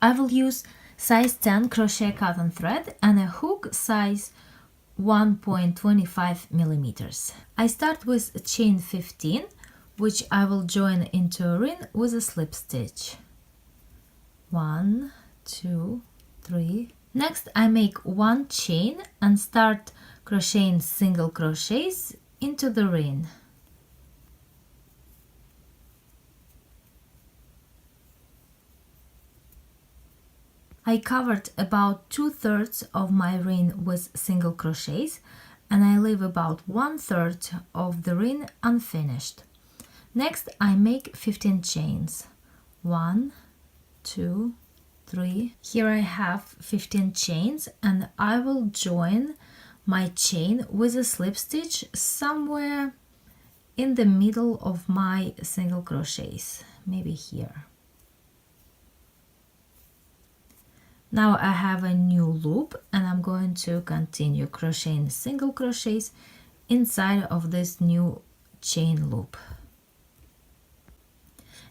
I will use size 10 crochet cotton thread and a hook size 1.25 millimeters. I start with chain 15, which I will join into a ring with a slip stitch. 1, 2, 3. Next I make one chain and start crocheting single crochets into the ring. I covered about 2/3 of my ring with single crochets and I leave about 1/3 of the ring unfinished. Next I make 15 chains. 1, 2, 3. Here I have 15 chains and I will join my chain with a slip stitch somewhere in the middle of my single crochets, maybe here. Now I have a new loop and I'm going to continue crocheting single crochets inside of this new chain loop.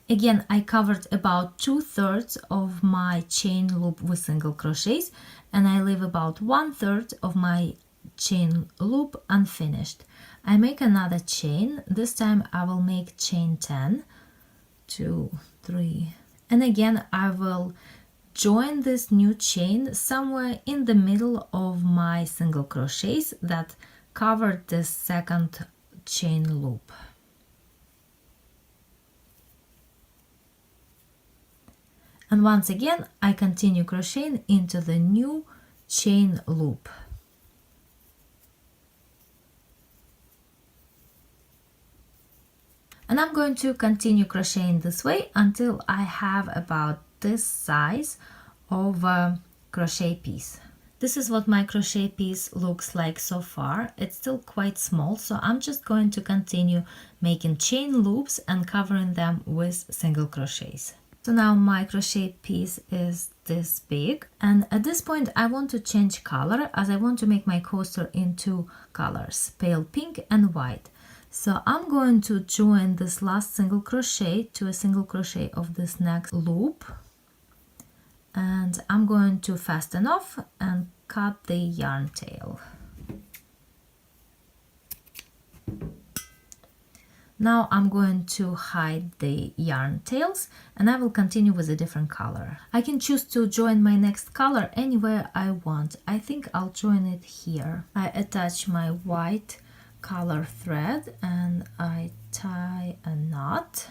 Again, I covered about 2/3 of my chain loop with single crochets and I leave about 1/3 of my chain loop unfinished. I make another chain. This time I will make chain 10, 2, 3, and again I will join this new chain somewhere in the middle of my single crochets that covered the second chain loop. And once again I continue crocheting into the new chain loop. And I'm going to continue crocheting this way until I have about this size of a crochet piece. This is what my crochet piece looks like so far. It's still quite small, so I'm just going to continue making chain loops and covering them with single crochets. So now my crochet piece is this big, and at this point I want to change color as I want to make my coaster in two colors, pale pink and white. So I'm going to join this last single crochet to a single crochet of this next loop, and I'm going to fasten off and cut the yarn tail. Now I'm going to hide the yarn tails and I will continue with a different color. I can choose to join my next color anywhere I want. I think I'll join it here. I attach my white color thread and I tie a knot.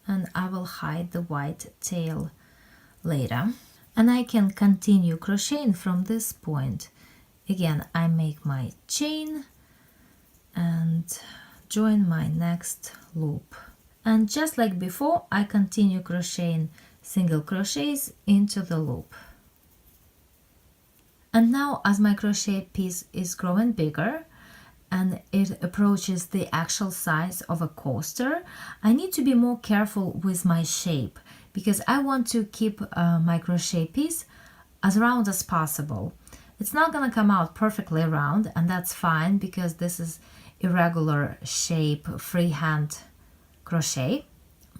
And I will hide the white tail later. And I can continue crocheting from this point. Again, I make my chain and join my next loop. And just like before, I continue crocheting single crochets into the loop. And now as my crochet piece is growing bigger and it approaches the actual size of a coaster, I need to be more careful with my shape because I want to keep my crochet piece as round as possible. It's not gonna come out perfectly round, and that's fine because this is irregular shape freehand crochet,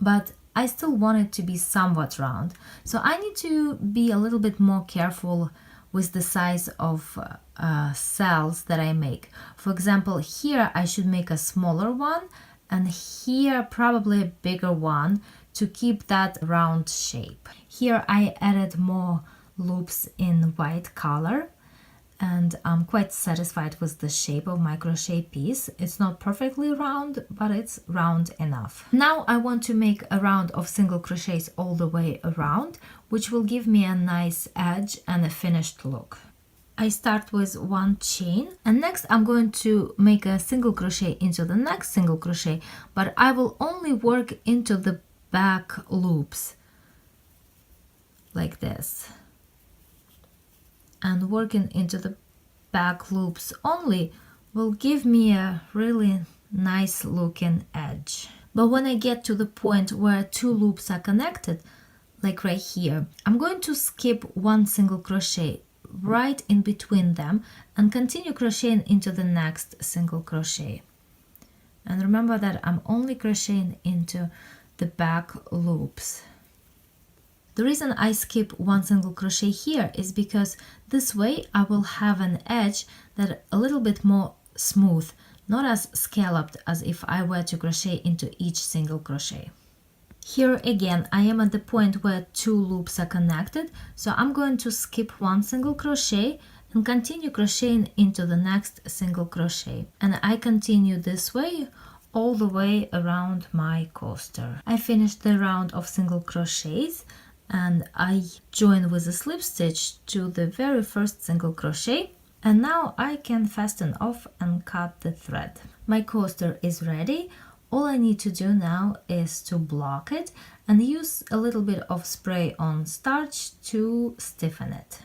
but I still want it to be somewhat round. So I need to be a little bit more careful with the size of cells that I make. For example, here I should make a smaller one and here probably a bigger one to keep that round shape. Here I added more loops in white color and I'm quite satisfied with the shape of my crochet piece. It's not perfectly round, but it's round enough. Now I want to make a round of single crochets all the way around, which will give me a nice edge and a finished look. I start with one chain and next I'm going to make a single crochet into the next single crochet, but I will only work into the back loops like this. And working into the back loops only will give me a really nice looking edge. But when I get to the point where two loops are connected, like right here, I'm going to skip one single crochet right in between them and continue crocheting into the next single crochet. And remember that I'm only crocheting into the back loops. The reason I skip one single crochet here is because this way I will have an edge that a little bit more smooth, not as scalloped as if I were to crochet into each single crochet. Here again, I am at the point where two loops are connected, so I'm going to skip one single crochet and continue crocheting into the next single crochet. And I continue this way all the way around my coaster. I finished the round of single crochets and I join with a slip stitch to the very first single crochet, and now I can fasten off and cut the thread. My coaster is ready. All I need to do now is to block it and use a little bit of spray on starch to stiffen it.